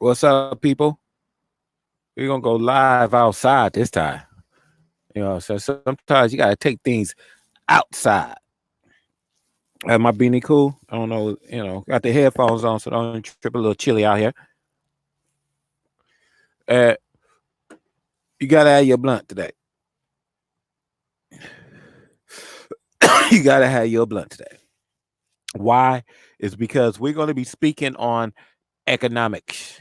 What's up, people? We're gonna go live outside this time. So sometimes you gotta take things outside. My beanie cool. I don't know. Got the headphones on, so don't trip a little chilly out here. Uh, you gotta have your blunt today. You gotta have your blunt today. Why? Is because we're gonna be speaking on economics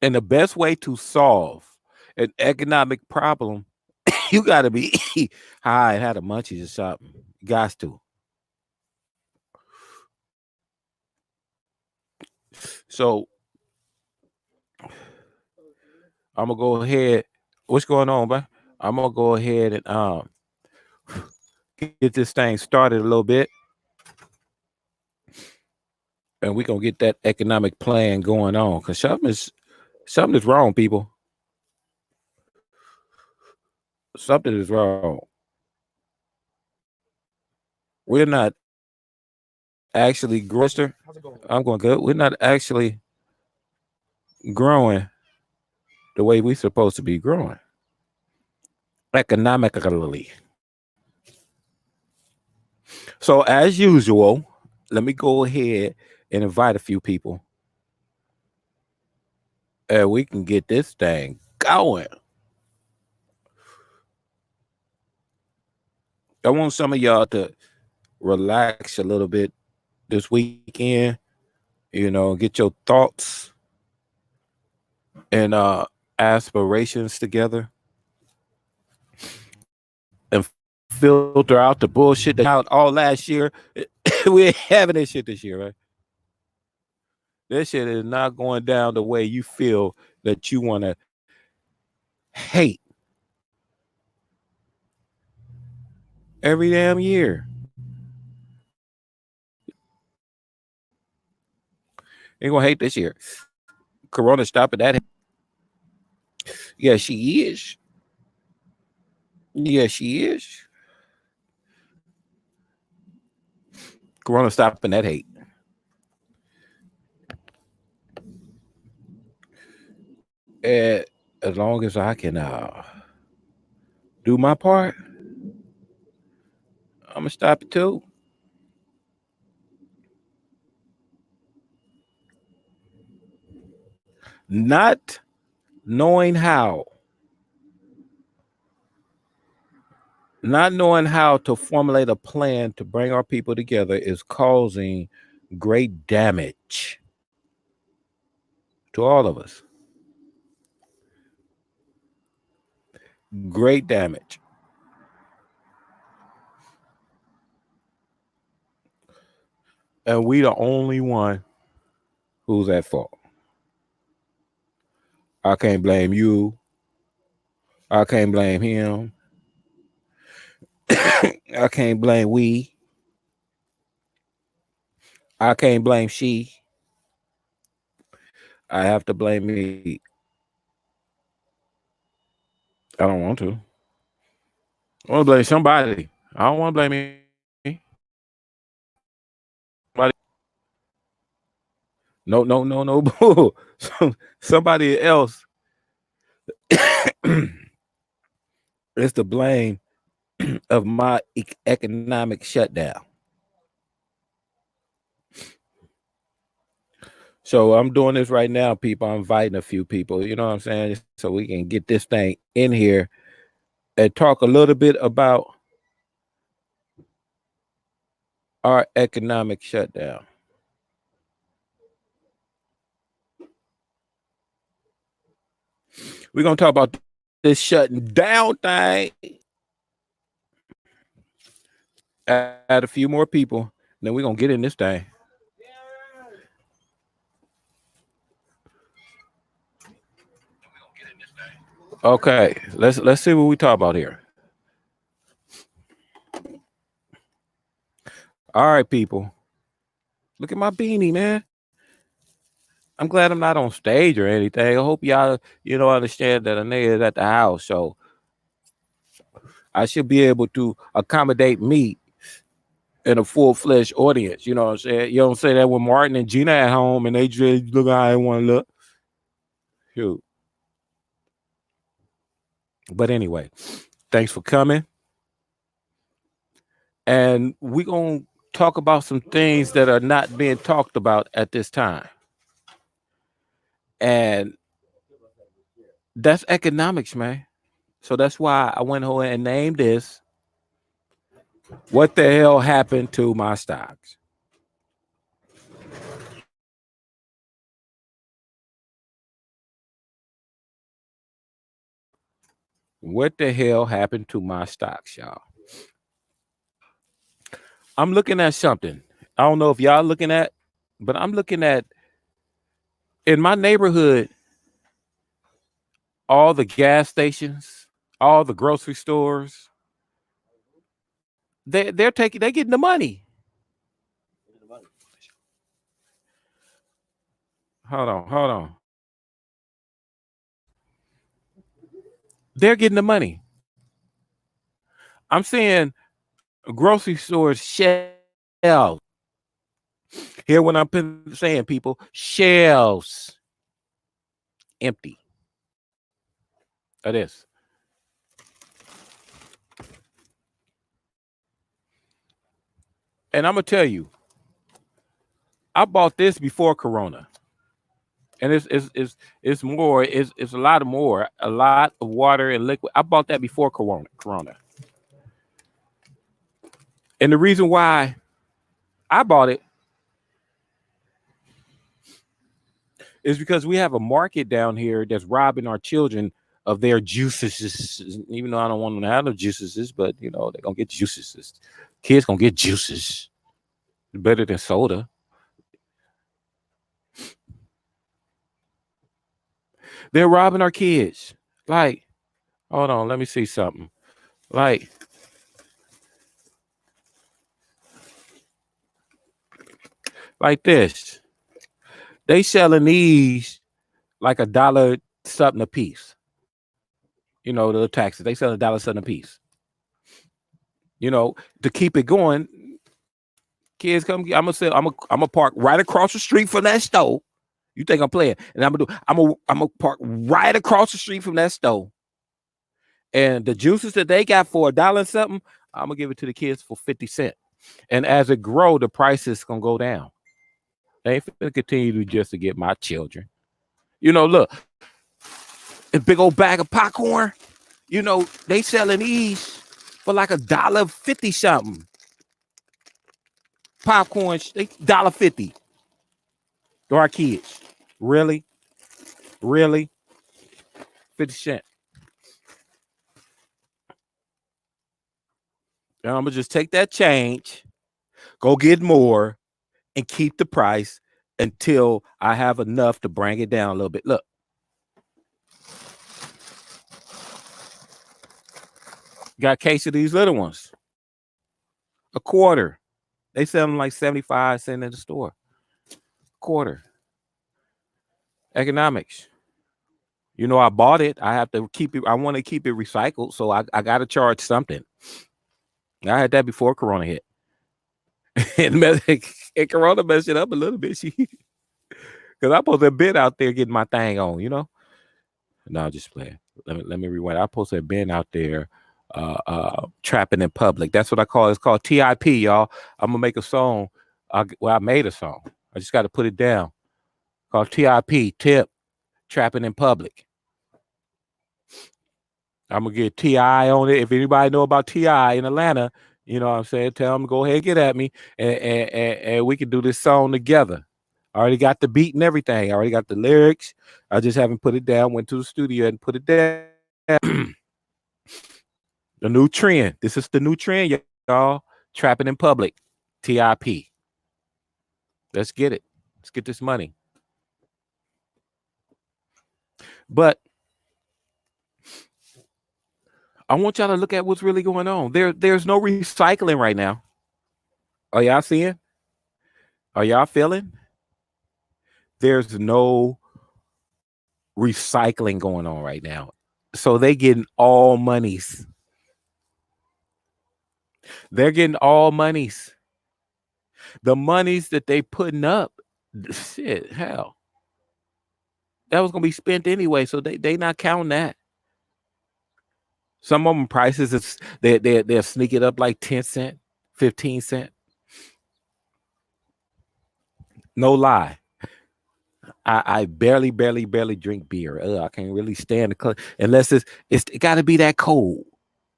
and the best way to solve an economic problem. You gotta be high and had a munchies or something. You got to. So I'm gonna go ahead. What's going on, bro? I'm gonna go ahead and get this thing started a little bit, and we gonna get that economic plan going on. Cause something is wrong, people. Something is wrong. We're not actually growing. I'm going good. We're not actually growing the way we're supposed to be growing economically. So as usual, let me go ahead and invite a few people, and we can get this thing going. I want some of y'all to relax a little bit this weekend, get your thoughts and aspirations together and filter out the bullshit that out all last year. We ain't having this shit this year, right? This shit is not going down the way you feel that you want to hate every damn year. Ain't gonna hate this year. Corona stopping that. Yeah, she is. Yeah, she is. Corona stopping that hate. And as long as I can do my part, I'm gonna stop it too. Not knowing how, not knowing how to formulate a plan to bring our people together is causing great damage to all of us. Great damage. And we the only one who's at fault. I can't blame you. I can't blame him. I can't blame we. I can't blame she. I have to blame me. I don't want to. I want to blame somebody. I don't want to blame me. Somebody. No, no, no, no. Boo. Somebody else is to blame of my economic shutdown. So I'm doing this right now, people. I'm inviting a few people, you know what I'm saying? So we can get this thing in here and talk a little bit about our economic shutdown. We're gonna talk about this shutting down thing. Add a few more people, then we're gonna get in this thing. Okay, let's see what we talk about here. All right, people. Look at my beanie, man. I'm glad I'm not on stage or anything. I hope y'all, understand that a nigga is at the house, so I should be able to accommodate me and a full-fledged audience. You know what I'm saying? You don't say that when Martin and Gina at home and they just look how they want to look. Shoot. But anyway, thanks for coming. And we're going to talk about some things that are not being talked about at this time. And that's economics, man. So that's why I went ahead and named this, What the Hell Happened to My Stocks? What the hell happened to my stocks, y'all? I'm looking at something. I don't know if y'all looking at, but I'm looking at, in my neighborhood, all the gas stations, all the grocery stores, they're getting the money. Hold on. They're getting the money. I'm seeing grocery stores shelves. Hear what I'm saying, people? Shelves empty. Of this. And I'm gonna tell you, I bought this before Corona. And it's more, it's a lot of water and liquid. I bought that before Corona. And the reason why I bought it is because we have a market down here that's robbing our children of their juices. Even though I don't want them to have no juices, but you know, they're gonna get juices. Kids gonna get juices. Better than soda. They're robbing our kids. Like, hold on, let me see something. Like this. They selling these like $1 something a piece. You know, the taxes. They sell $1 something a piece. You know, to keep it going, kids come. I'm gonna park right across the street from that store. You think I'm playing? And I'm gonna park right across the street from that store. And the juices that they got for $1 and something, I'm gonna give it to the kids for 50 cents. And as it grow, the price is gonna go down. They ain't gonna continue to just to get my children. You know, look, a big old bag of popcorn. You know, they selling these for like $1.50 something. Popcorn, they $1.50. To our kids. Really? 50 cents. And I'm gonna just take that change, go get more, and keep the price until I have enough to bring it down a little bit. Look. Got a case of these little ones. A quarter. They sell them like 75 cents in the store. Quarter. Economics. You know, I bought it. I have to keep it. I want to keep it recycled. So I got to charge something. I had that before Corona hit. and Corona messed it up a little bit. Because I'm supposed to have been out there getting my thing on, you know? No, just playing. Let me rewind. I'm supposed to have been out there trapping in public. That's what I call it. It's called TIP, y'all. I'm gonna make a song. I made a song. I just got to put it down. Called TIP, Tip, Trapping in Public. I'm gonna get T.I. on it. If anybody know about T.I. in Atlanta, you know what I'm saying, tell them to go ahead and get at me, and we can do this song together. I already got the beat and everything. I already got the lyrics. I just haven't put it down. Went to the studio and put it down. The new trend. This is the new trend, y'all. Trapping in public. TIP. Let's get it. Let's get this money. But I want y'all to look at what's really going on. There's no recycling right now. Are y'all seeing? Are y'all feeling? There's no recycling going on right now. So they getting all monies. They're getting all monies. The monies that they putting up, shit, hell, that was gonna be spent anyway. So they not counting that. Some of them prices is they'll sneak it up like 10 cent, 15 cent. No lie. I barely drink beer. I can't really stand the color unless it got to be that cold.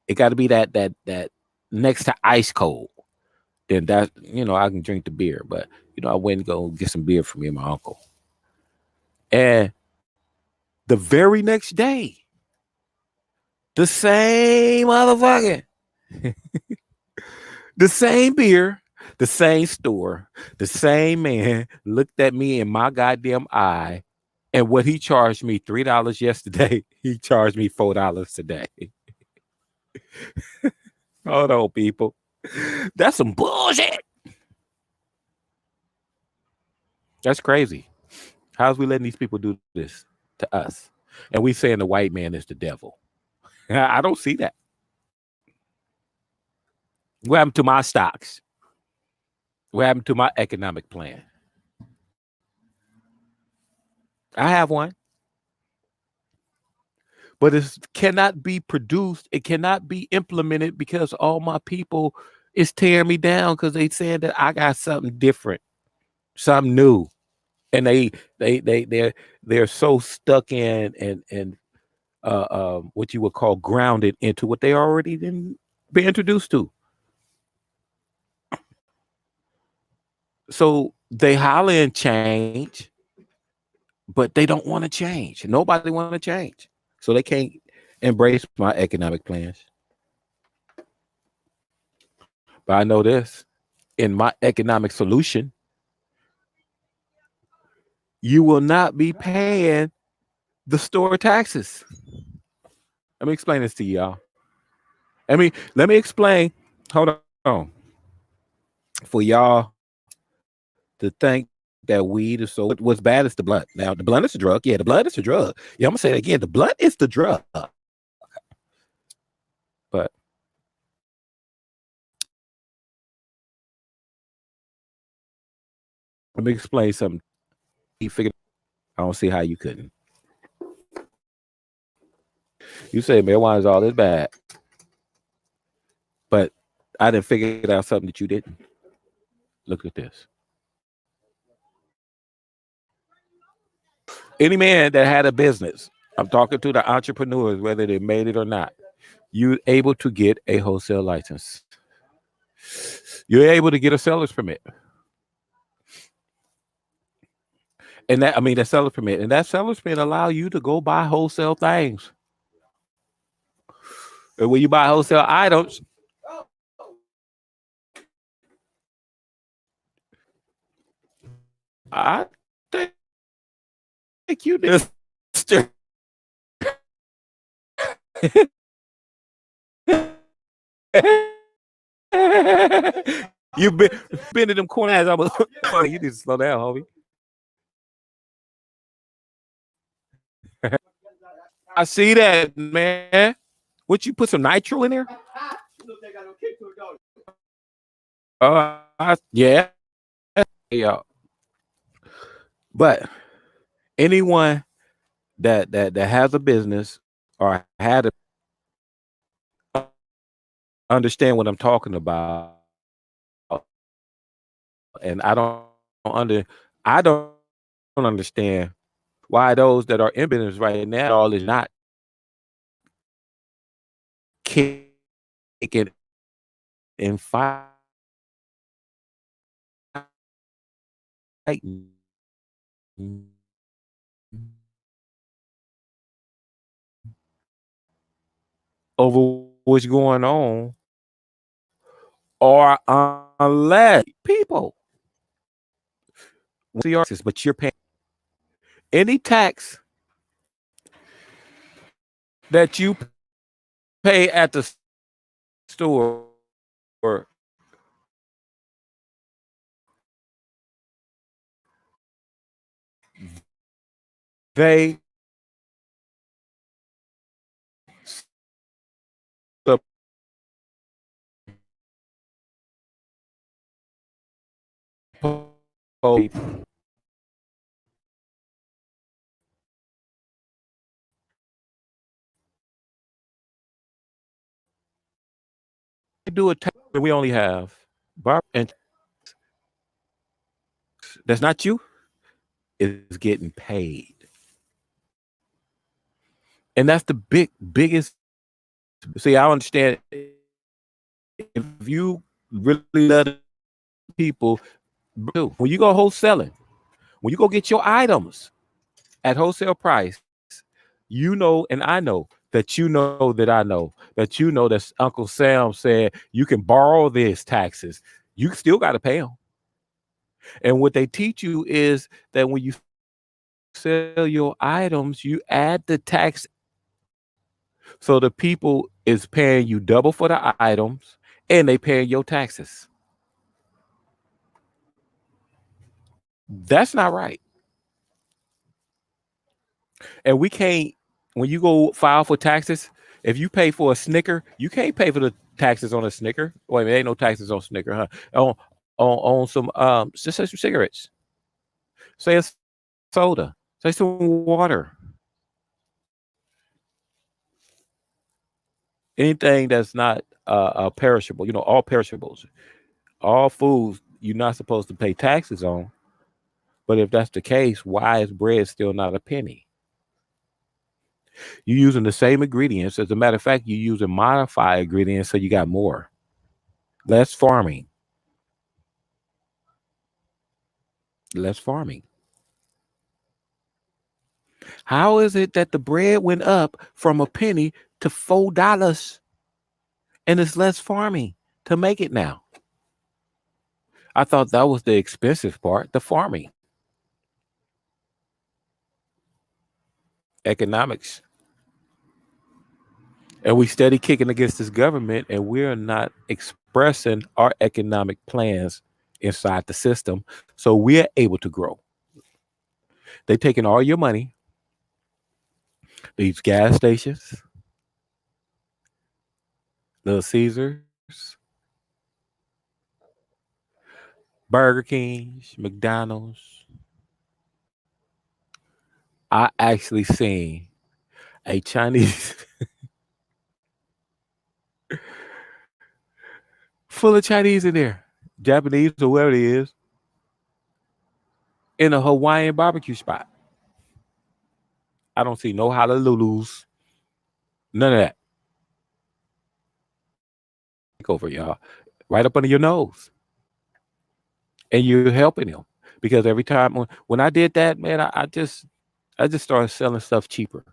It got to be that next to ice cold. Then that I can drink the beer. But I went and go get some beer for me and my uncle. And the very next day, the same motherfucker, the same beer, the same store, the same man looked at me in my goddamn eye. And what he charged me $3 yesterday, he charged me $4 today. Hold on, people. That's some bullshit. That's crazy. How's we letting these people do this to us? And we saying the white man is the devil. I don't see that. What happened to my stocks? What happened to my economic plan? I have one. But it cannot be produced. It cannot be implemented because all my people is tearing me down because they saying that I got something different, something new. And they're so stuck in and what you would call grounded into what they already been introduced to. So they holler and change, but they don't want to change. Nobody want to change. So they can't embrace my economic plans. But I know this, in my economic solution, you will not be paying the store taxes. Let me explain this to y'all. Let me explain. Hold on. For y'all to think that weed is so what's bad is the blunt. Now the blunt is a drug. Yeah, the blunt is a drug. Yeah, I'm gonna say it again. The blunt is the drug. But let me explain something. You figured I don't see how you couldn't. You say marijuana is all this bad. But I didn't figure out something that you didn't. Look at this. Any man that had a business, I'm talking to the entrepreneurs, whether they made it or not, you're able to get a wholesale license. You're able to get a seller's permit. And that seller's permit. And that seller's permit allow you to go buy wholesale things. And when you buy wholesale items, I think you did. You've been in them corners. You need to slow down, homie. I see that, man. Would you put some nitro in there? Yeah. But anyone that has a business or had to understand what I'm talking about, and I don't understand why those that are in business right now all is not kicking and fighting over what's going on, or unless people, but you're paying any tax that you pay at the store, they do a tax that we only have Barb, and that's not you, is getting paid. And that's the biggest. See, I understand if you really love people, when you go wholesaling, when you go get your items at wholesale price, you know, and I know that you know that I know that you know that Uncle Sam said you can borrow these taxes. You still got to pay them. And what they teach you is that when you sell your items, you add the tax. So the people is paying you double for the items and they paying your taxes. That's not right. And we can't, when you go file for taxes, if you pay for a Snicker, you can't pay for the taxes on a Snicker. Wait, there ain't no taxes on Snicker, huh? On some just say some cigarettes. Say a soda. Say some water. Anything that's not perishable, you know, all perishables, all foods you're not supposed to pay taxes on. But if that's the case, why is bread still not a penny? You're using the same ingredients. As a matter of fact, you're using modified ingredients, so you got more. Less farming. Less farming. How is it that the bread went up from a penny to $4 and it's less farming to make it now? I thought that was the expensive part, the farming. Economics. And we steady kicking against this government, and we're not expressing our economic plans inside the system, so we're able to grow. They taking all your money, these gas stations, Little Caesars, Burger Kings, McDonald's. I actually seen a Chinese full of Chinese in there, Japanese or whoever it is, in a Hawaiian barbecue spot. I don't see no Honolulu's, none of that. Over y'all, right up under your nose, and you're helping them because every time when I did that, man, I just started selling stuff cheaper.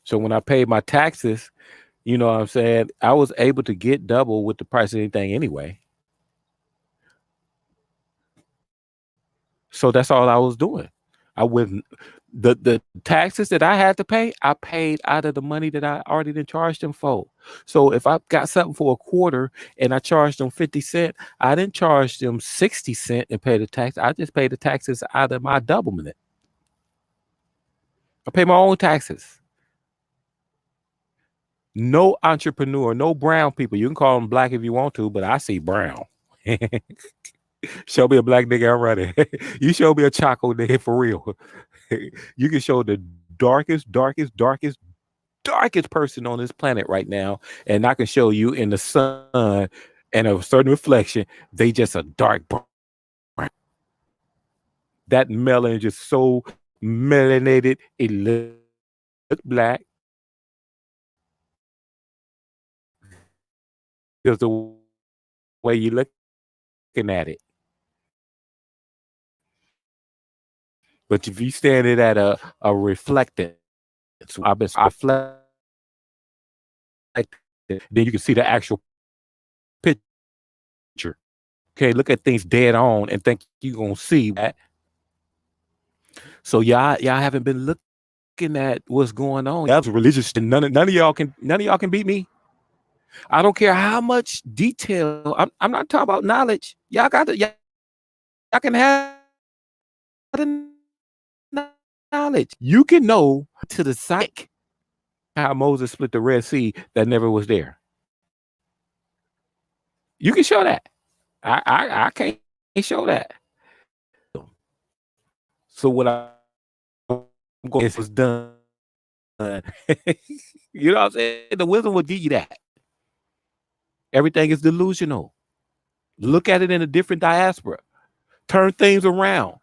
So when I paid my taxes, you know what I'm saying, I was able to get double with the price of anything anyway. So that's all I was doing. I wouldn't the taxes that I had to pay, I paid out of the money that I already done charged them for. So if I got something for a quarter and I charged them 50 cents, I didn't charge them 60 cents and pay the tax. I just paid the taxes out of my doublement. I pay my own taxes. No entrepreneur, no brown people. You can call them black if you want to, but I see brown. Show me a black nigga, I'm running. You show me a Chaco nigga for real. You can show the darkest person on this planet right now, and I can show you in the sun and a certain reflection, they just a dark brown. That melon is just so melanated, it looks black. Because the way you're looking at it. But if you stand it at a reflectance, I've been reflected, then you can see the actual picture. Okay, look at things dead on and think you're gonna see that. So y'all haven't been looking at what's going on. That's religious. None of y'all can beat me. I don't care how much detail. I'm not talking about knowledge. Y'all can have the knowledge. You can know to the psych how Moses split the Red Sea that never was there. You can show that. I can't show that. So what I'm going is was done. You know what I'm saying? The wisdom will give you that. Everything is delusional. Look at it in a different diaspora. Turn things around.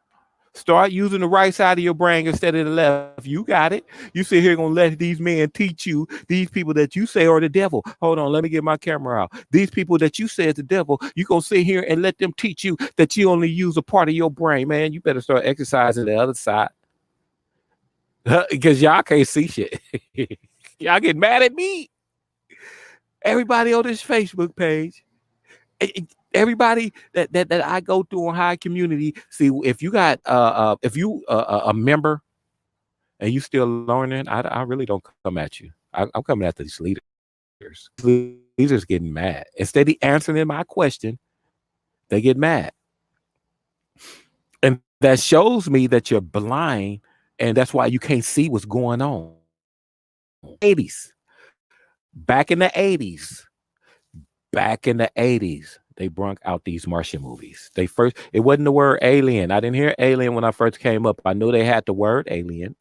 Start using the right side of your brain instead of the left. You got it. You sit here gonna let these men teach you, these people that you say are the devil. Hold on, let me get my camera out. These people that you say is the devil, you gonna sit here and let them teach you that you only use a part of your brain, man. You better start exercising the other side. Because y'all can't see shit. Y'all get mad at me. Everybody on this Facebook page, everybody that I go through on High Community. See, if you got if you a member and you still learning, I really don't come at you. I'm coming after these leaders. Leaders getting mad. Instead of answering my question, they get mad. And that shows me that you're blind, and that's why you can't see what's going on. 80s. Back in the 80s. Back in the 80s, they brought out these Martian movies. It wasn't the word alien. I didn't hear alien when I first came up. I knew they had the word alien.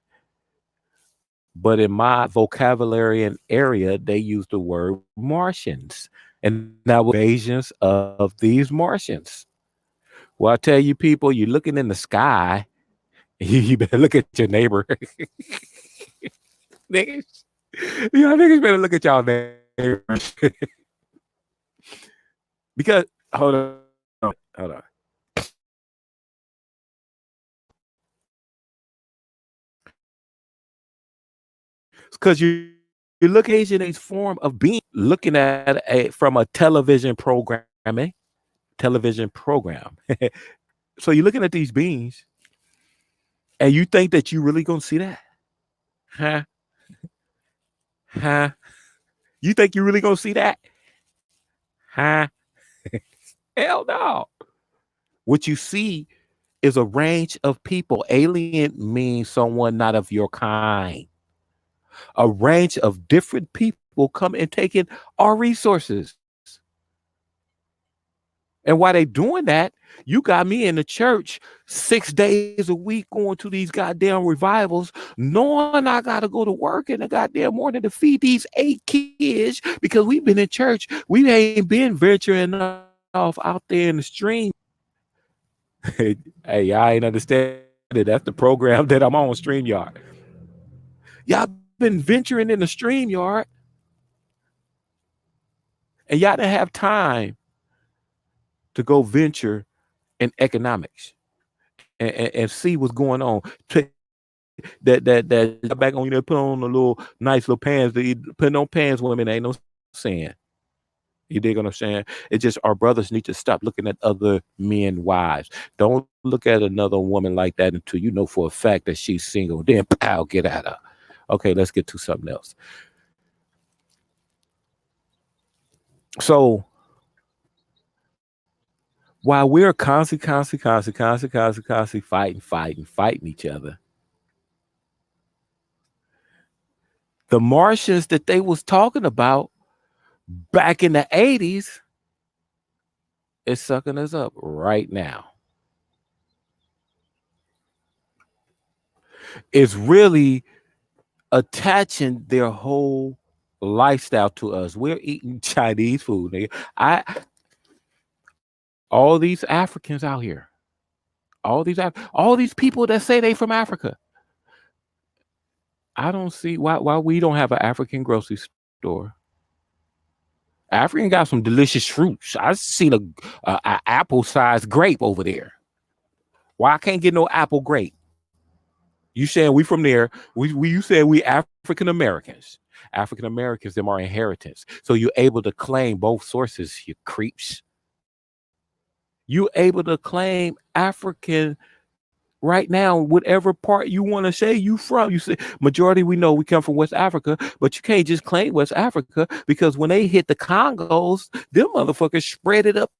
But in my vocabulary and area, they used the word Martians. And now invasions of these Martians. Well, I tell you, people, you're looking in the sky. You better look at your neighbor. Niggas. Y'all niggas better look at y'all neighbors. Because hold on. Because you look at Asian age form of being looking at from a television program. So you're looking at these beings and you think that you really gonna see that? Huh? You think you really gonna see that? Huh? Hell no. What you see is a range of people. Alien means someone not of your kind. A range of different people come and taking our resources. And while they doing that, you got me in the church 6 days a week going to these goddamn revivals, knowing I got to go to work in the goddamn morning to feed these 8 kids because we've been in church. We ain't been venturing off out there in the stream. Hey, y'all ain't understand it. That's the program that I'm on, StreamYard. Y'all been venturing in the StreamYard, and y'all didn't have time to go venture in economics and see what's going on. That back on, you know, put on a little nice little pants. Putting on pants, women ain't no saying. You dig what I'm saying? It's just our brothers need to stop looking at other men wives. Don't look at another woman like that until you know for a fact that she's single. Then pow, get at her. Okay, let's get to something else. So while we're constantly fighting each other, the Martians that they was talking about back in the 80s is sucking us up right now. It's really attaching their whole lifestyle to us. We're eating Chinese food, nigga. All these Africans out here, all these people that say they from Africa. I don't see why we don't have an African grocery store. African got some delicious fruits. I seen a apple-sized grape over there. Why I can't get no apple grape? You saying we from there? You said we African Americans. African Americans, them are inheritance. So you're able to claim both sources, you creeps. You able to claim African right now, whatever part you want to say you from. You say majority, we know we come from West Africa, but you can't just claim West Africa because when they hit the Congos, them motherfuckers spread it up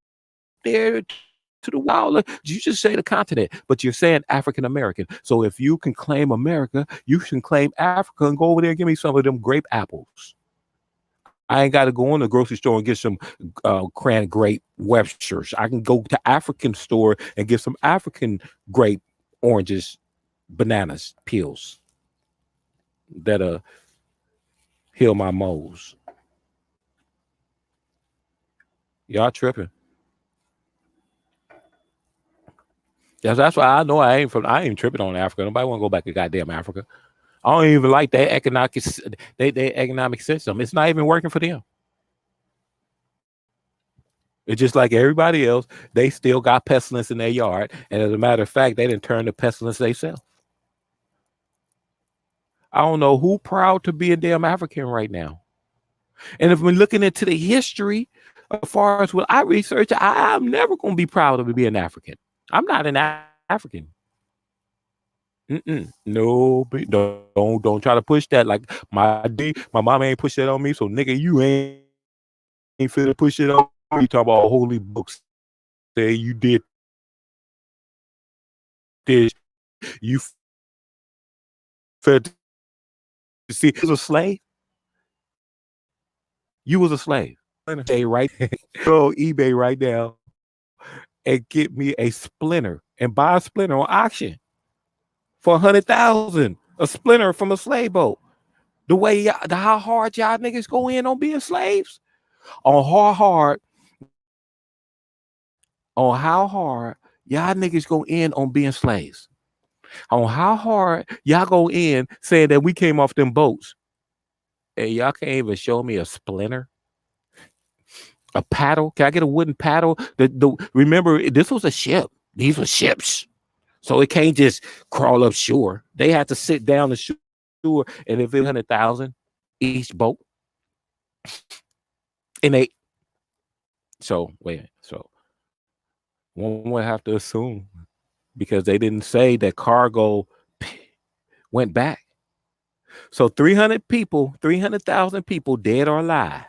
there to the wild. You just say the continent, but you're saying African American. So if you can claim America, you can claim Africa and go over there and give me some of them grape apples. I ain't got to go in the grocery store and get some cran grape Websters. I can go to African store and get some African grape oranges, bananas, peels that'll heal my moles. Y'all tripping. That's why I know I ain't tripping on Africa. Nobody want to go back to goddamn Africa. I don't even like their economic system. It's not even working for them. It's just like everybody else. They still got pestilence in their yard, and as a matter of fact, they didn't turn the pestilence themselves. I don't know who proud to be a damn African right now. And if we're looking into the history, as far as what I research, I'm never going to be proud of being African. I'm not an African. No, don't try to push that. Like my mama ain't push that on me. So nigga, you ain't finna push it on me. You talk about holy books. Say you did this. You fed. See, you was a slave. You was a slave. Hey, right? Go eBay right now and get me a splinter and buy a splinter on auction for 100,000. A splinter from a slave boat. The way how hard y'all niggas go in on being slaves, on how hard y'all niggas go in on being slaves, on how hard y'all go in saying that we came off them boats, and y'all can't even show me a splinter, a paddle. Can I get a wooden paddle? Remember, this was a ship. These were ships, so it can't just crawl up shore. They had to sit down the shore, and if it's 100,000 each boat, and they so one would have to assume, because they didn't say that cargo went back. So 300,000 people dead or alive,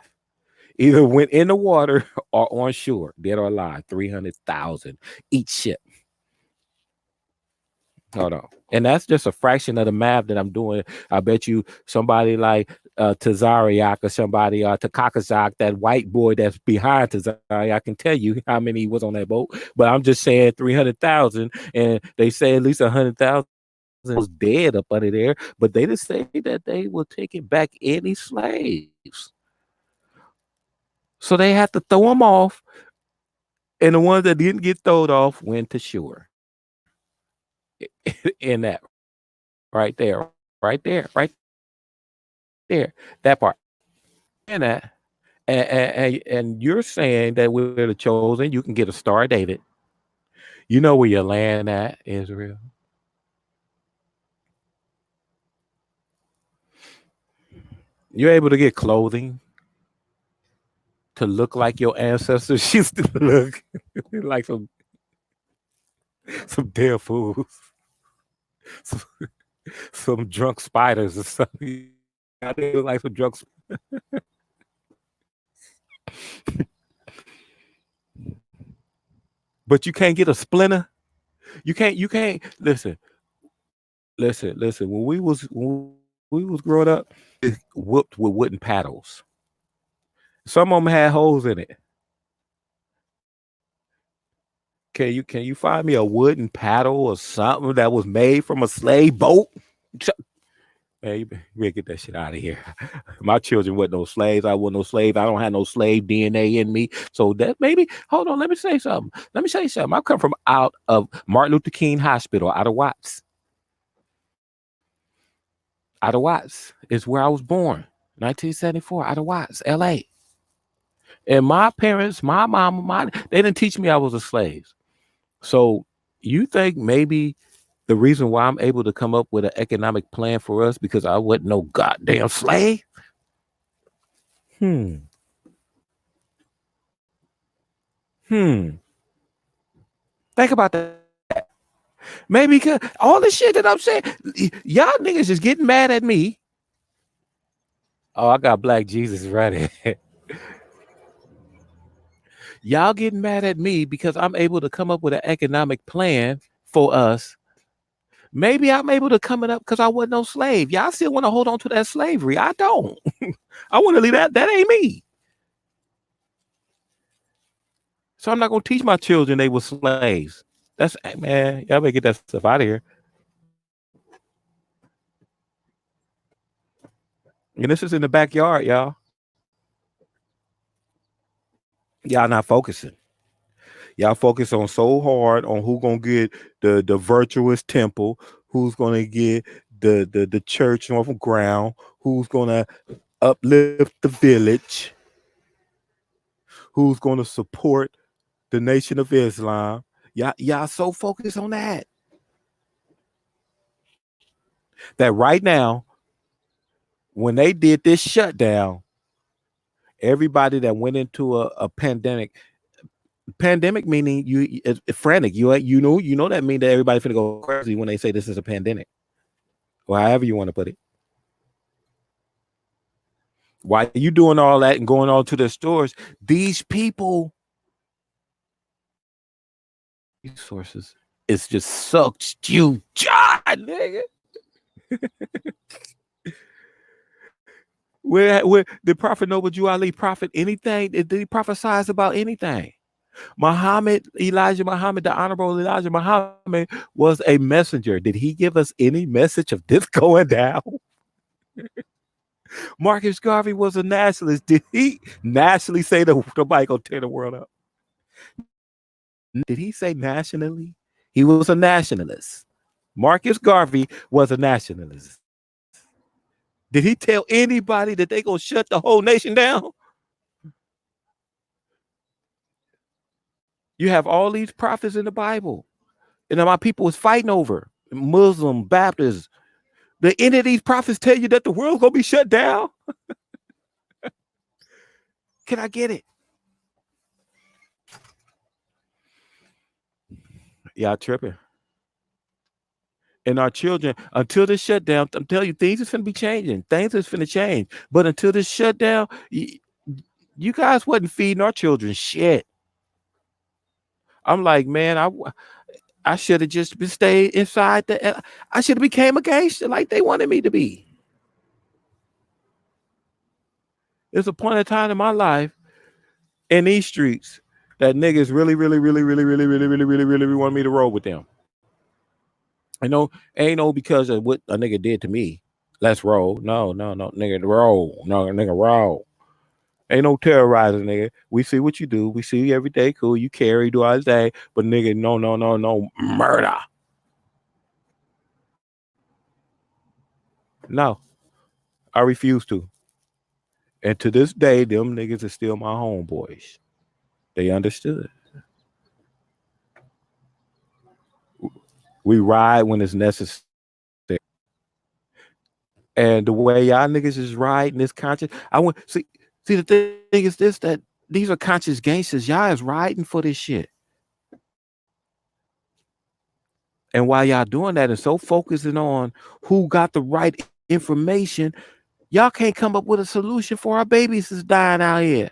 either went in the water or on shore, dead or alive. 300,000 each ship. Hold on. And that's just a fraction of the math that I'm doing. I bet you somebody like Tazariak or somebody, Takakazak, that white boy that's behind Tazariak, I can tell you how many was on that boat. But I'm just saying 300,000, and they say at least 100,000 was dead up under there. But they didn't say that they were taking back any slaves. So they had to throw them off, and the ones that didn't get thrown off went to shore. In that right there, that part. And that, and you're saying that we're the chosen. You can get a Star David. You know where your land at, Israel. You're able to get clothing to look like your ancestors used to look, like some damn fools, some drunk spiders or something. I think look like some drunk. But you can't get a splinter. You can't listen. When we was growing up, it whooped with wooden paddles. Some of them had holes in it. Can you find me a wooden paddle or something that was made from a slave boat? Man, you better get that shit out of here. My children wasn't no slaves. I wasn't no slave. I don't have no slave DNA in me. So that maybe, hold on, let me say something. I come from out of Martin Luther King Hospital, out of Watts. Out of Watts is where I was born. 1974, out of Watts, LA. And my parents, my mama, they didn't teach me I was a slave. So you think maybe the reason why I'm able to come up with an economic plan for us because I wasn't no goddamn slave? Think about that. Maybe because all the shit that I'm saying, y'all niggas is getting mad at me. Oh, I got Black Jesus right here. Y'all getting mad at me because I'm able to come up with an economic plan for us. Maybe I'm able to come it up because I wasn't no slave. Y'all still want to hold on to that slavery. I don't. I want to leave that. That ain't me. So I'm not gonna teach my children they were slaves. That's man, y'all better get that stuff out of here. And this is in the backyard, y'all. Y'all not focusing. Y'all focus on so hard on who gonna get the virtuous temple, who's gonna get the church off the ground, who's gonna uplift the village, who's gonna support the Nation of Islam. Y'all so focused on that right now, when they did this shutdown, everybody that went into a pandemic meaning you it's frantic. You know that mean that everybody's gonna go crazy when they say this is a pandemic, or however you want to put it. Why you doing all that and going all to the stores? These people resources, it's just sucked you dry, nigga. Where did Prophet Noble Jew Ali prophet anything? Did he prophesize about anything? Elijah Muhammad, the Honorable Elijah Muhammad was a messenger. Did he give us any message of this going down? Marcus Garvey was a nationalist. Did he nationally say nobody gonna tear the world up? Did he say nationally? He was a nationalist. Marcus Garvey was a nationalist. Did he tell anybody that they gonna shut the whole nation down? You have all these prophets in the Bible, and my people was fighting over Muslim, Baptists. Did any of these prophets tell you that the world's gonna be shut down? Can I get it? Y'all tripping. And our children, until this shutdown, I'm telling you, things is finna be changing. Things is finna change. But until this shutdown, you guys wasn't feeding our children shit. I'm like, man, I should have just stayed inside. I should have became a gangster like they wanted me to be. There's a point in time in my life in these streets that niggas really want me to roll with them. I know, ain't no because of what a nigga did to me. Let's roll. No, nigga, roll. No, nigga, roll. Ain't no terrorizing, nigga. We see what you do. We see you every day. Cool. You carry, do all this day. But nigga, no, murder. No, I refuse to. And to this day, them niggas are still my homeboys. They understood. We ride when it's necessary. And the way y'all niggas is riding this conscious, I want see the thing is this, that these are conscious gangsters. Y'all is riding for this shit. And while y'all doing that and so focusing on who got the right information, y'all can't come up with a solution for our babies that's dying out here.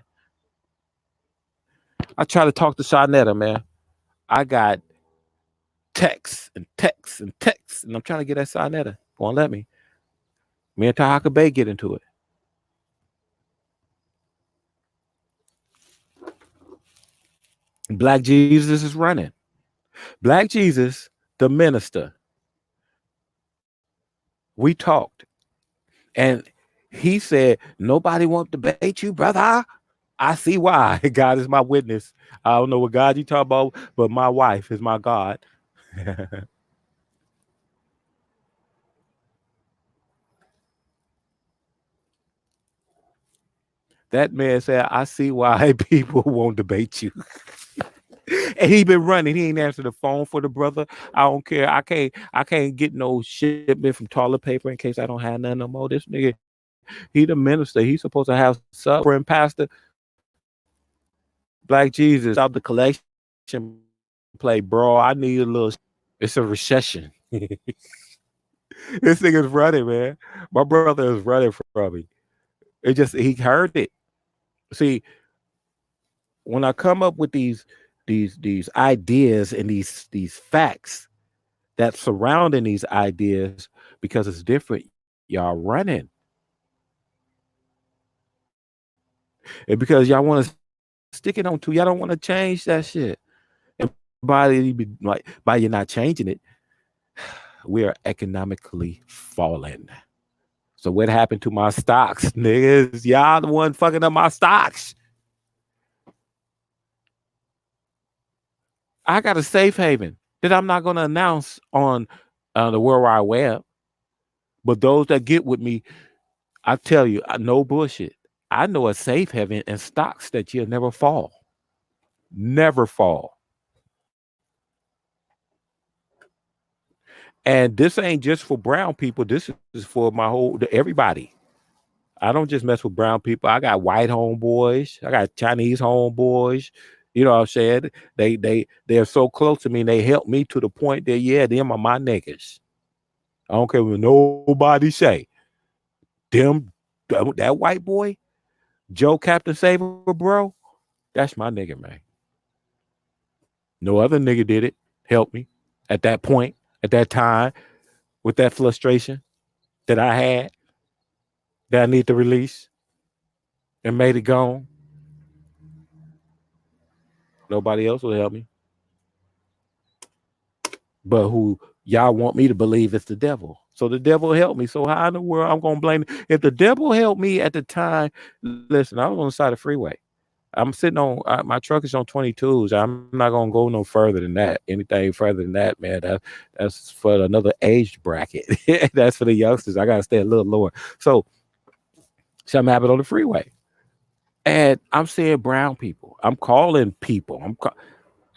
I try to talk to Shanetta, man. I got texts, and I'm trying to get that Shanetta. Won't let me. Me and Tahaka Bay get into it. Black Jesus is running. Black Jesus, the minister. We talked. And he said, nobody won't debate you, brother. I see why. God is my witness. I don't know what God you talk about, but my wife is my God. That man said, I see why people won't debate you. And he been running. He ain't answered the phone for the brother. I don't care. I can't get no shipment from toilet paper in case I don't have none no more. This nigga, he the minister. He's supposed to have supper and pastor. Black Jesus out the collection play, bro. I need a little. It's a recession. This nigga's running, man. My brother is running from me. It just he heard it. See, when I come up with these ideas and these facts, that's surrounding these ideas because it's different. Y'all running. And because y'all want to stick it on to, y'all don't want to change that shit. And by you not changing it, we are economically falling. So what happened to my stocks, niggas? Y'all the one fucking up my stocks. I got a safe haven that I'm not going to announce on the World Wide Web. But those that get with me, I tell you, no bullshit. I know a safe haven and stocks that you'll never fall. Never fall. And this ain't just for brown people. This is for everybody. I don't just mess with brown people. I got white homeboys. I got Chinese homeboys. You know what I'm saying? They're so close to me and they help me to the point that, yeah, them are my niggas. I don't care what nobody say. Them, that white boy, Joe Captain Saver, bro, that's my nigga, man. No other nigga did it. Help me at that point, at that time, with that frustration that I had, that I need to release and made it gone. Nobody else will help me. But who y'all want me to believe is the devil. So the devil helped me. So how in the world I'm going to blame? If the devil helped me at the time, listen, I was on the side of the freeway. I'm sitting on, my truck is on 22s. I'm not going to go no further than that. Anything further than that, man, that's for another age bracket. That's for the youngsters. I got to stay a little lower. So something happened on the freeway. And I'm seeing brown people. I'm calling people.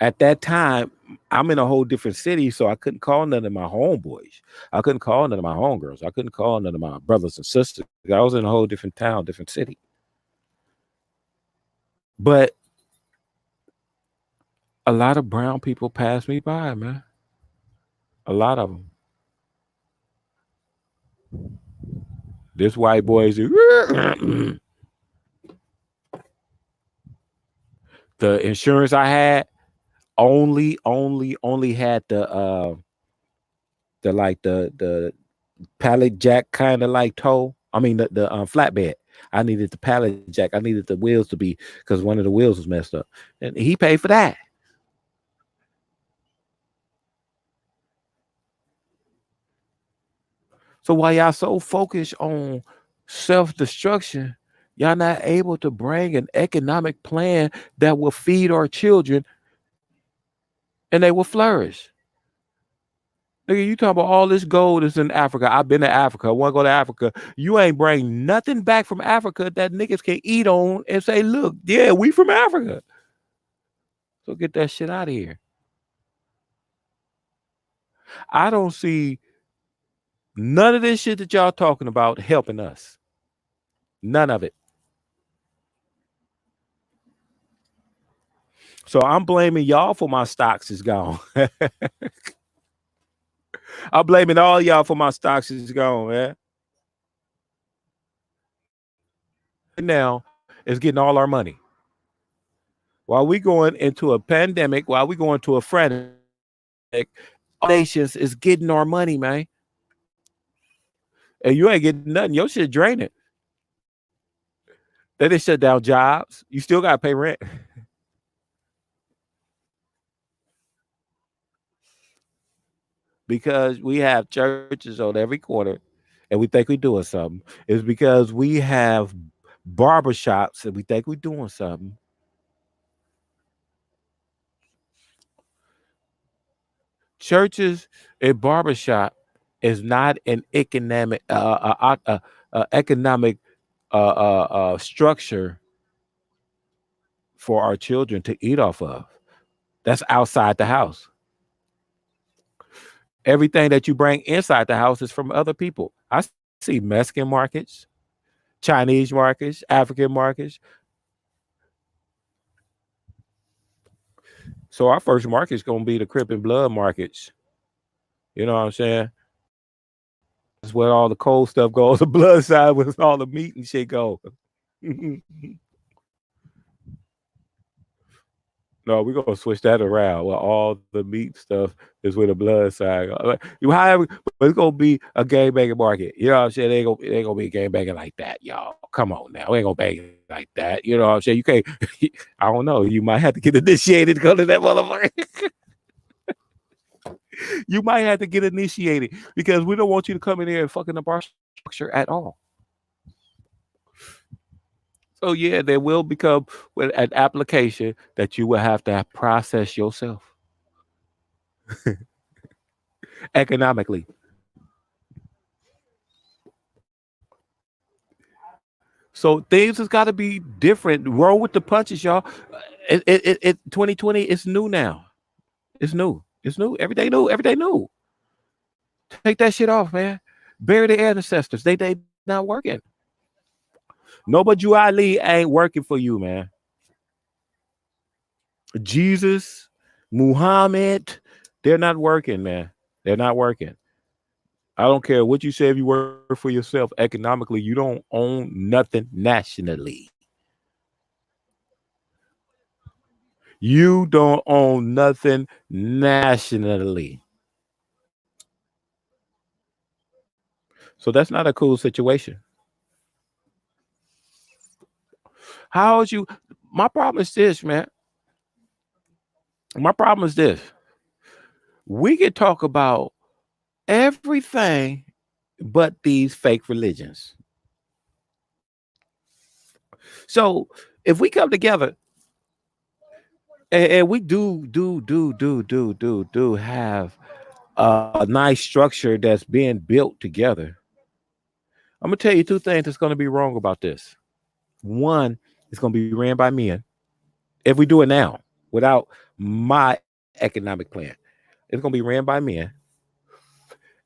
At that time, I'm in a whole different city, so I couldn't call none of my homeboys. I couldn't call none of my homegirls. I couldn't call none of my brothers and sisters. I was in a whole different town, different city. But a lot of brown people passed me by, man. A lot of them. This white boy is the insurance I had only had the pallet jack kind of like toe. I mean the flatbed. I needed the pallet jack. I needed the wheels to be, because one of the wheels was messed up, and he paid for that. So while y'all so focused on self-destruction, y'all not able to bring an economic plan that will feed our children and they will flourish. Nigga, you talking about all this gold is in Africa. I've been to Africa. I want to go to Africa. You ain't bring nothing back from Africa that niggas can eat on and say, look, yeah, we from Africa. So get that shit out of here. I don't see none of this shit that y'all talking about helping us. None of it. So I'm blaming y'all for my stocks is gone. I'm blaming all y'all for my stocks is gone, man. Now is getting all our money. While we going into a pandemic, while we going to a frantic, nations is getting our money, man. And you ain't getting nothing. Your shit draining. They didn't shut down jobs. You still gotta pay rent. Because we have churches on every corner and we think we're doing something. It's because we have barbershops and we think we're doing something. Churches and barbershop is not an economic economic structure for our children to eat off of. That's outside the house. Everything that you bring inside the house is from other people. I see Mexican markets, Chinese markets, African markets. So our first market is going to be the Crip and Blood markets. You know what I'm saying? That's where all the cold stuff goes. The blood side where all the meat and shit go. No, we're gonna switch that around. Well, all the meat stuff is with the blood side. You however, but it's gonna be a game banging market. You know what I'm saying? They ain't gonna be game banging like that, y'all. Come on now, we ain't gonna bang like that. You know what I'm saying? You can't. I don't know. You might have to get initiated to go to that motherfucker. You might have to get initiated because we don't want you to come in here and fucking the bar structure at all. So yeah, there will become an application that you will have to process yourself economically. So things has got to be different. Roll with the punches, y'all. 2020, it's new now. It's new. It's new. Every day new. Every day new. Take that shit off, man. Bury the ancestors. They not working. Nobody Ali ain't working for you, man. Jesus, Muhammad, they're not working, man. They're not working. I don't care what you say if you work for yourself economically, you don't own nothing nationally. You don't own nothing nationally. So that's not a cool situation. How would you? My problem is this, man. My problem is this. We can talk about everything but these fake religions. So if we come together and we do have a nice structure that's being built together, I'm gonna tell you two things that's gonna be wrong about this. One, it's gonna be ran by men. If we do it now without my economic plan, it's gonna be ran by men.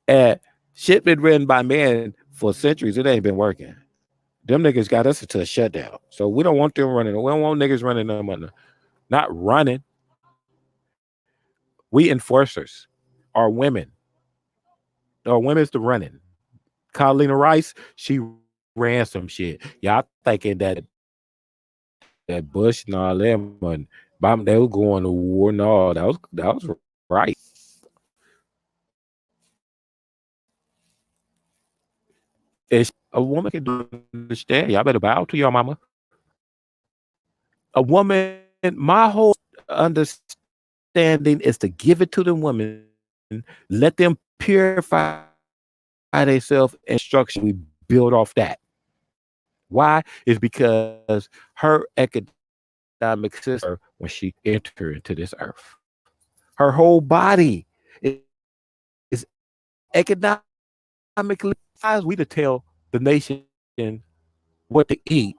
And shit been ran by men for centuries. It ain't been working. Them niggas got us into a shutdown. So we don't want them running. We don't want niggas running them under. Not running. We enforcers are women. Or women's the running. Condoleezza Rice, she ran some shit. Y'all thinking that Bush and all them and they were going to war. No, that was right. It's a woman can do understand. Y'all better bow to your mama. A woman, my whole understanding is to give it to the women, let them purify themselves and structure. We build off that. Why? Is because her economic system when she entered into this earth. Her whole body is economically as we to tell the nation what to eat,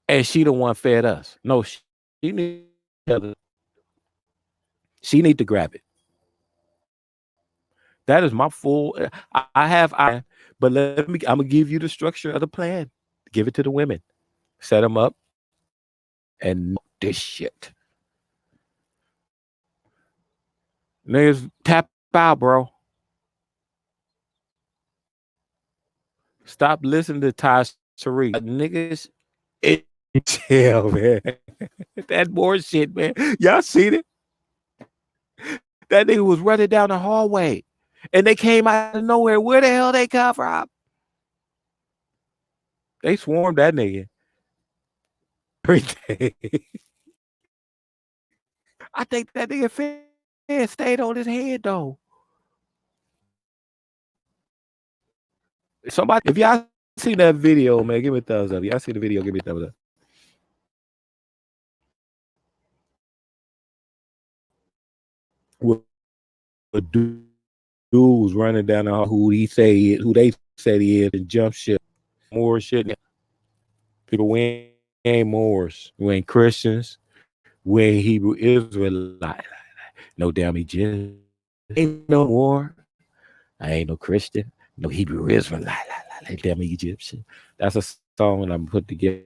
and she the one fed us. No, she need to grab it. That is my full. I have but let me. I'm gonna give you the structure of the plan. Give it to the women. Set them up, and this shit. Niggas tap out, bro. Stop listening to Ty Tariq. Niggas in jail, man. That bullshit, man. Y'all seen it? That nigga was running down the hallway and they came out of nowhere. Where the hell they come from? They swarmed that nigga. I think that nigga fan stayed on his head though. Somebody, if y'all seen that video, man, give me a thumbs up. Y'all see the video, give me a thumbs up. A dude was running down the hall who they said he is, and jump shit. More shit. People, we ain't Moors. We ain't Christians. We ain't Hebrew Israelite. No damn Egyptian. Ain't no more. I ain't no Christian. No Hebrew Israelite. Damn Egyptian. That's a song I'm put together.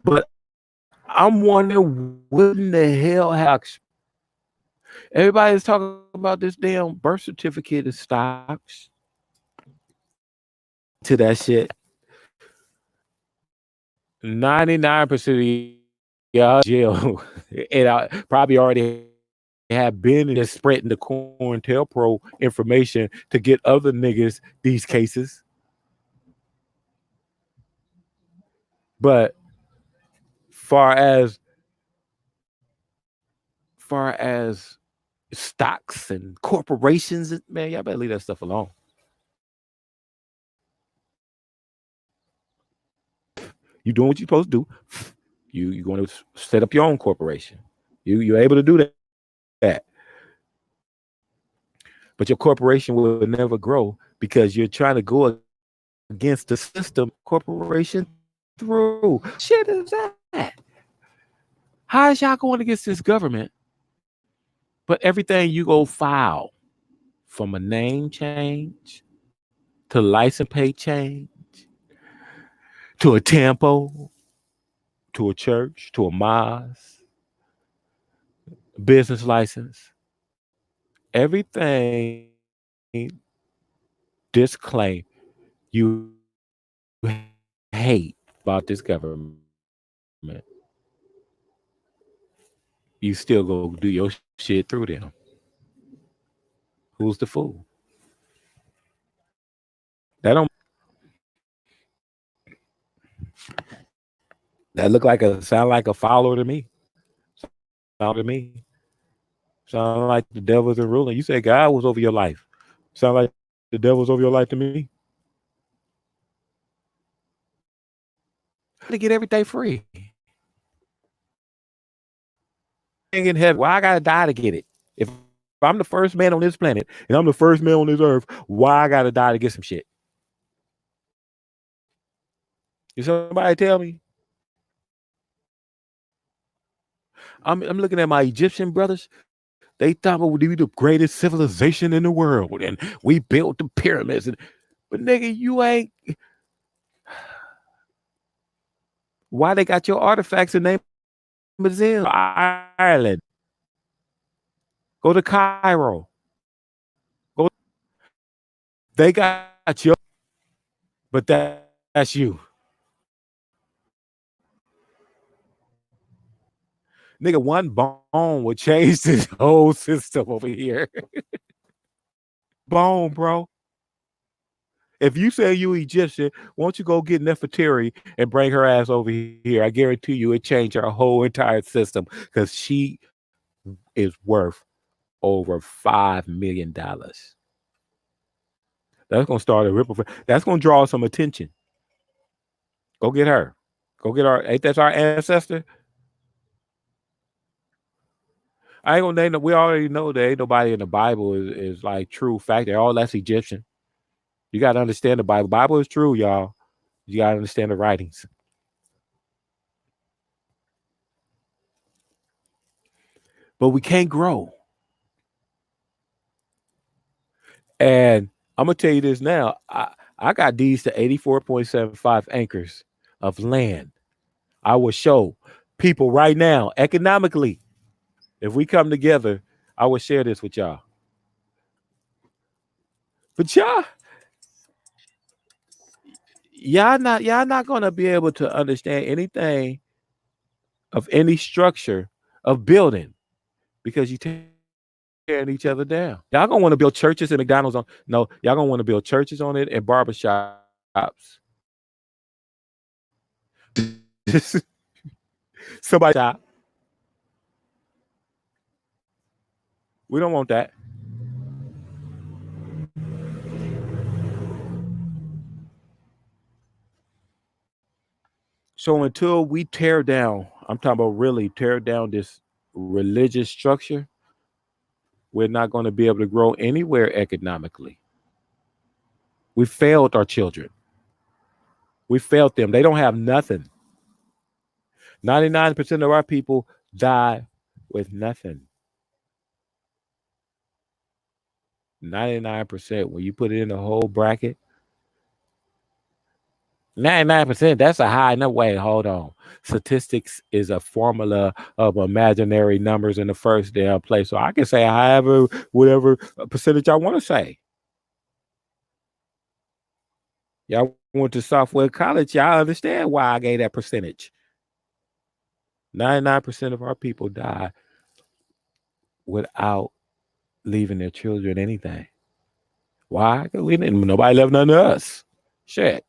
But I'm wondering what in the hell everybody's talking about this damn birth certificate of stocks to that shit. 99% of y'all jail, and I probably already have been and just spreading the COINTELPRO information to get other niggas these cases. But far as stocks and corporations, man, y'all better leave that stuff alone. You doing what you're supposed to do. You're going to set up your own corporation. You're able to do that. But your corporation will never grow because you're trying to go against the system corporation through. Shit is that? How is y'all going against this government? But everything you go file, from a name change to license plate change to a tempo to a church to a mosque, business license, everything disclaim you hate about this government, you still go do your shit through them. Who's the fool? That don't. That sound like a follower to me. Sound like the devil's in ruling. You said God was over your life. Sound like the devil's over your life to me. To get everything free. In heaven, why I gotta die to get it? If I'm the first man on this planet and I'm the first man on this earth, why I gotta die to get some shit? Can somebody tell me? I'm looking at my Egyptian brothers. They thought we were the greatest civilization in the world, and we built the pyramids. But nigga, you ain't. Why they got your artifacts in their museum? Ireland. Go to Cairo. They got your, but that's you. Nigga, one bone would change this whole system over here. Bone, bro. If you say you Egyptian, won't you go get Nefertari and bring her ass over here? I guarantee you it changed our whole entire system because she is worth over $5 million. That's gonna start a ripple. That's gonna draw some attention. Go get her. Go get our. Ain't that our ancestor? I ain't gonna name them. We already know there ain't nobody in the Bible is like true fact. All that's Egyptian. You gotta understand the Bible. Bible is true, y'all. You gotta understand the writings. But we can't grow. And I'm gonna tell you this now. I got these to 84.75 acres of land. I will show people right now, economically, if we come together, I will share this with y'all. But y'all not gonna be able to understand anything of any structure of building because you tearing each other down. Y'all gonna want to build churches and McDonald's on. No, y'all gonna want to build churches on it and barbershops. Somebody shop. We don't want that. So until we tear down, I'm talking about really tear down this religious structure, we're not going to be able to grow anywhere economically. We failed our children. We failed them. They don't have nothing. 99% of our people die with nothing. 99%. When you put it in the whole bracket, 99%, that's a high enough. Wait, hold on. Statistics is a formula of imaginary numbers in the first damn place. So I can say however, whatever percentage I want to say. Y'all went to software college, y'all understand why I gave that percentage. 99% of our people die without leaving their children anything. Why? Because we didn't. Nobody left nothing to us. Shit.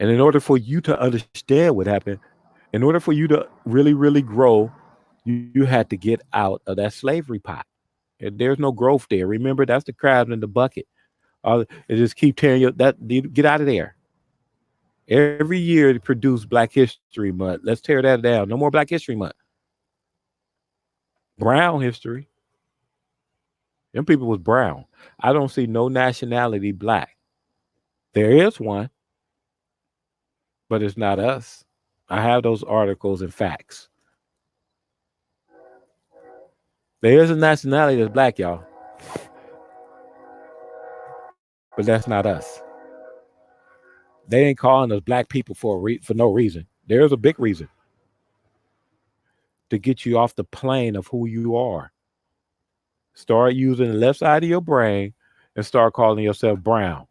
And in order for you to understand what happened, in order for you to really, really grow, you had to get out of that slavery pot. There's no growth there. Remember, that's the crab in the bucket. It just keep tearing you get out of there. Every year to produce Black History Month. Let's tear that down. No more Black History Month. Brown history. Them people was brown. I don't see no nationality black. There is one, but it's not us. I have those articles and facts. There is a nationality that's black, y'all. But that's not us. They ain't calling us black people for no reason. There's a big reason. To get you off the plane of who you are. Start using the left side of your brain and start calling yourself brown.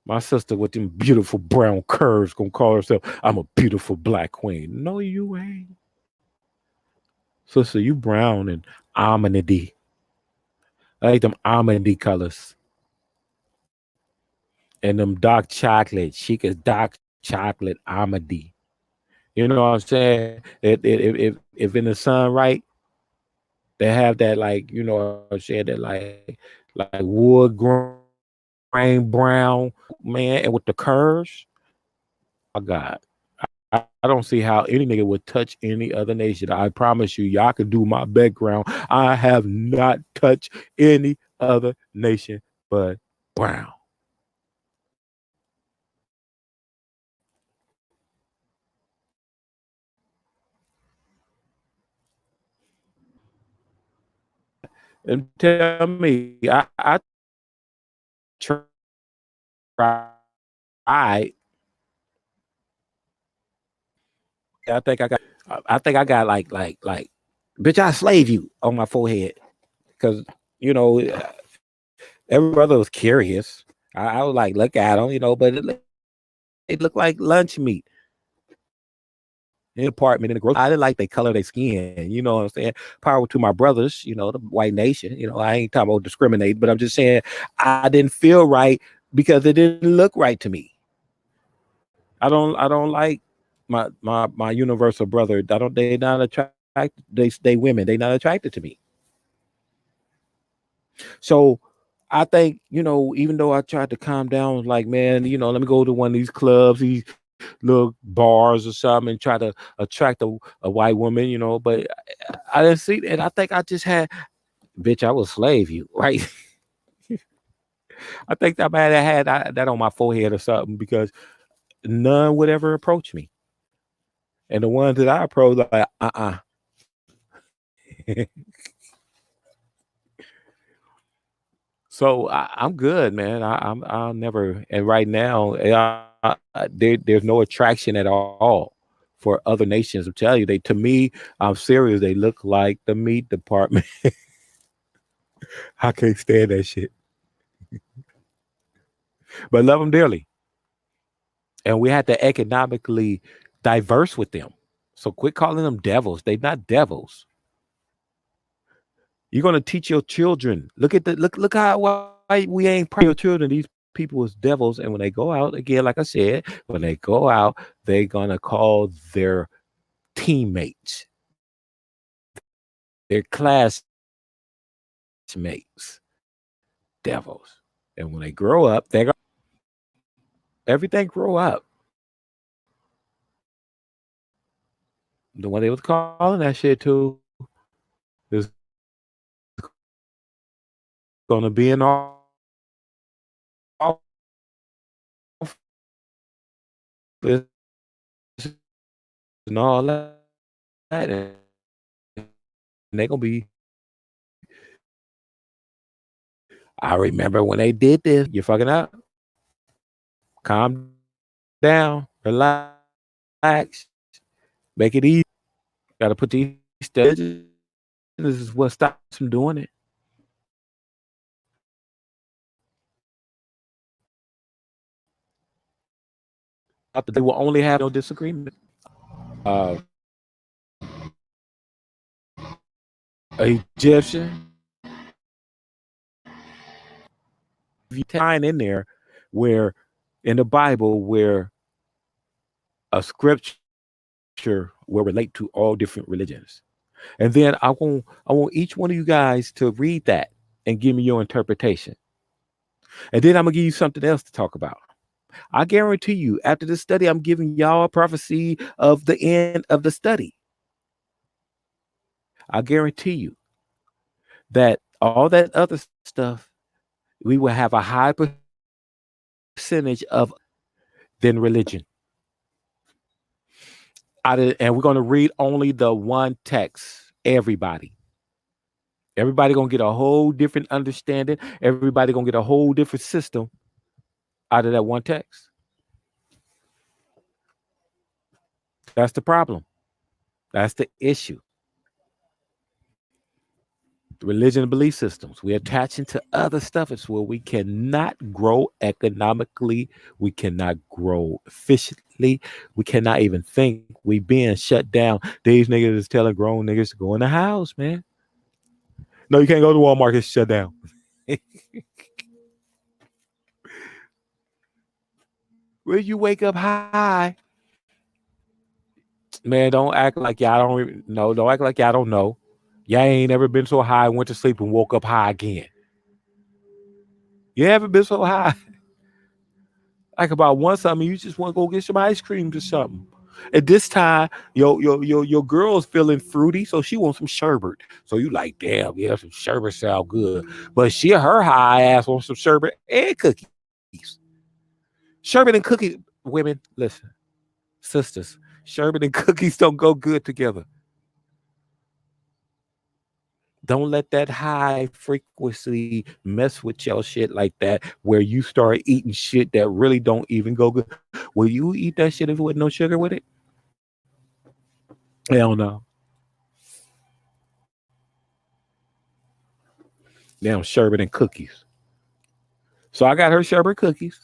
My sister with them beautiful brown curves gonna call herself, I'm a beautiful black queen. No, you ain't. Sister, you brown and almondy. I like them almondy colors. And them dark chocolate. Chic is dark chocolate almondy. You know what I'm saying? If in the sun, right, they have that, like, you know what I'm saying, that like wood grain brown, man, and with the curves. Oh God. I don't see how any nigga would touch any other nation. I promise you, y'all can do my background. I have not touched any other nation but brown. And tell me, I tried. I think I got like, bitch, I slave you on my forehead because you know every brother was curious. I was like, look at them, you know, but it looked like lunch meat. In the apartment in the grocery, I didn't like they color their skin. You know what I'm saying? Power to my brothers, you know, the white nation. You know, I ain't talking about discriminate, but I'm just saying I didn't feel right because it didn't look right to me. I don't like my universal brother. They not attracted. They women. They not attracted to me. So I think, you know, even though I tried to calm down, like, man, you know, let me go to one of these clubs, these little bars or something, and try to attract a white woman, you know, but I didn't see it. I think I just had, bitch, I will slave you, right? I think I might have had that on my forehead or something because none would ever approach me. And the ones that I approached, like, So I'm good, man. I'll never. And right now, there's no attraction at all for other nations. I'm telling you, to me, I'm serious. They look like the meat department. I can't stand that shit, but love them dearly. And we had to economically diverse with them. So quit calling them devils. They're not devils. You're gonna teach your children. Look how why we ain't proud of your children. These people is devils, and when they go out again, like I said, when they go out, they're gonna call their teammates, their classmates, devils. And when they grow up, they're gonna everything grow up. The one they was calling that shit to is gonna be in all and all that, and they're gonna be. I remember when they did this. You're fucking up. Calm down, relax, make it easy. Got to put these stages is what stops them doing it. They will only have no disagreement. Egyptian, if you find in there where in the Bible where a scripture will relate to all different religions. And then I want each one of you guys to read that and give me your interpretation. And then I'm gonna give you something else to talk about. I guarantee you, after this study, I'm giving y'all a prophecy of the end of the study. I guarantee you that all that other stuff, we will have a high percentage of than religion. And we're going to read only the one text. Everybody gonna get a whole different understanding. Everybody gonna get a whole different system out of that one text. That's the problem. That's the issue. Religion and belief systems. We're attaching to other stuff. It's where we cannot grow economically. We cannot grow efficiently. We cannot even think. We being shut down. These niggas is telling grown niggas to go in the house, man. No, you can't go to Walmart. It's shut down. Will you wake up high? Man, don't act like y'all don't know. Don't act like y'all don't know. Y'all ain't ever been so high, went to sleep, and woke up high again. You haven't been so high. Like about one something, you just want to go get some ice cream or something. At this time, your girl's feeling fruity, so she wants some sherbet. So you like, damn, yeah, some sherbet sound good. But her high ass wants some sherbet and cookies. Sherbet and cookies, women, listen, sisters, sherbet and cookies don't go good together. Don't let that high frequency mess with your shit like that, where you start eating shit that really don't even go good. Will you eat that shit if it with no sugar with it? Hell no. Damn sherbet and cookies. So I got her sherbet cookies,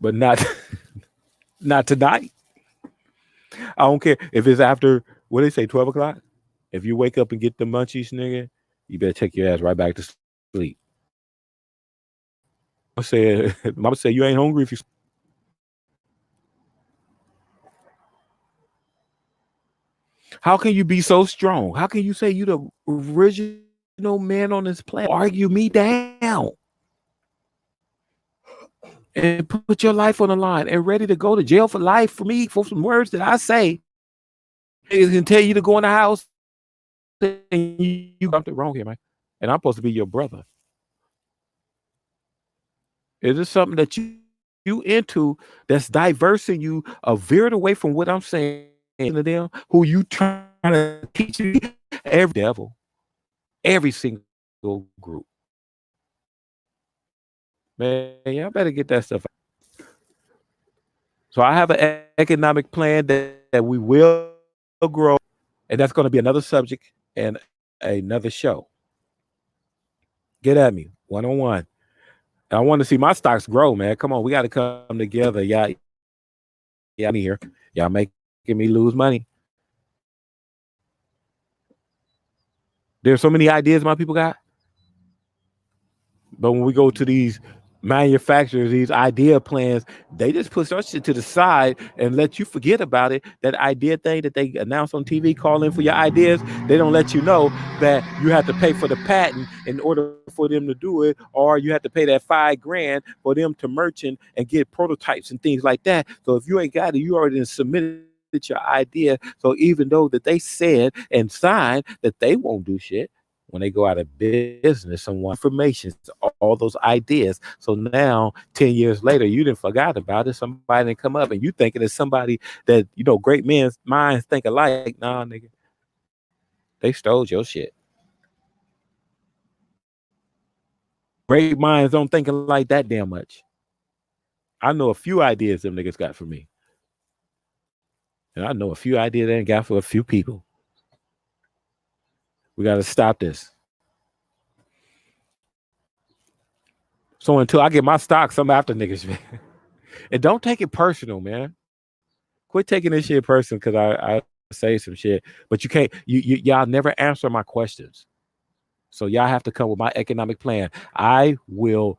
but not not tonight. I don't care if it's after what they say 12 o'clock. If you wake up and get the munchies, nigga, you better take your ass right back to sleep. Mama said you ain't hungry if you. How can you be so strong? How can you say you the original man on this planet? Argue me down and put your life on the line and ready to go to jail for life for me for some words that I say. Niggas can tell you to go in the house and you got something wrong here, man. And I'm supposed to be your brother. Is this something that you into that's diversing you, veered away from what I'm saying to them, who you trying to teach me? Every devil, every single group. Man, y'all better get that stuff out. So I have an economic plan that we will grow, and that's going to be another subject and another show. Get at me, one-on-one. I want to see my stocks grow, man. Come on, we got to come together. Y'all here. Y'all making me lose money. There's so many ideas my people got. But when we go to these manufacturers, these idea plans, they just push our shit to the side and let you forget about it. That idea thing that they announce on TV, call in for your ideas, they don't let you know that you have to pay for the patent in order for them to do it, or you have to pay that $5,000 for them to merchant and get prototypes and things like that. So if you ain't got it, you already submitted your idea. So even though that they said and signed that they won't do shit, when they go out of business, someone information, all those ideas. So now, 10 years later, you didn't forgot about it. Somebody didn't come up and you thinking it's somebody that, great men's minds think alike. Nah, nigga. They stole your shit. Great minds don't think like that damn much. I know a few ideas them niggas got for me. And I know a few ideas that ain't got for a few people. We got to stop this. So until I get my stocks, I'm after niggas, man. And don't take it personal, man. Quit taking this shit personal because I say some shit, but you can't. Y'all never answer my questions. So y'all have to come with my economic plan. I will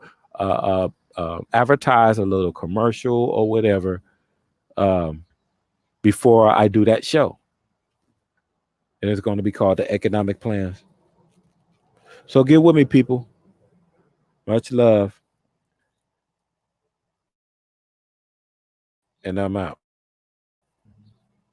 advertise a little commercial or whatever before I do that show. And it's going to be called the Economic Plans. So get with me, people. Much love. And I'm out.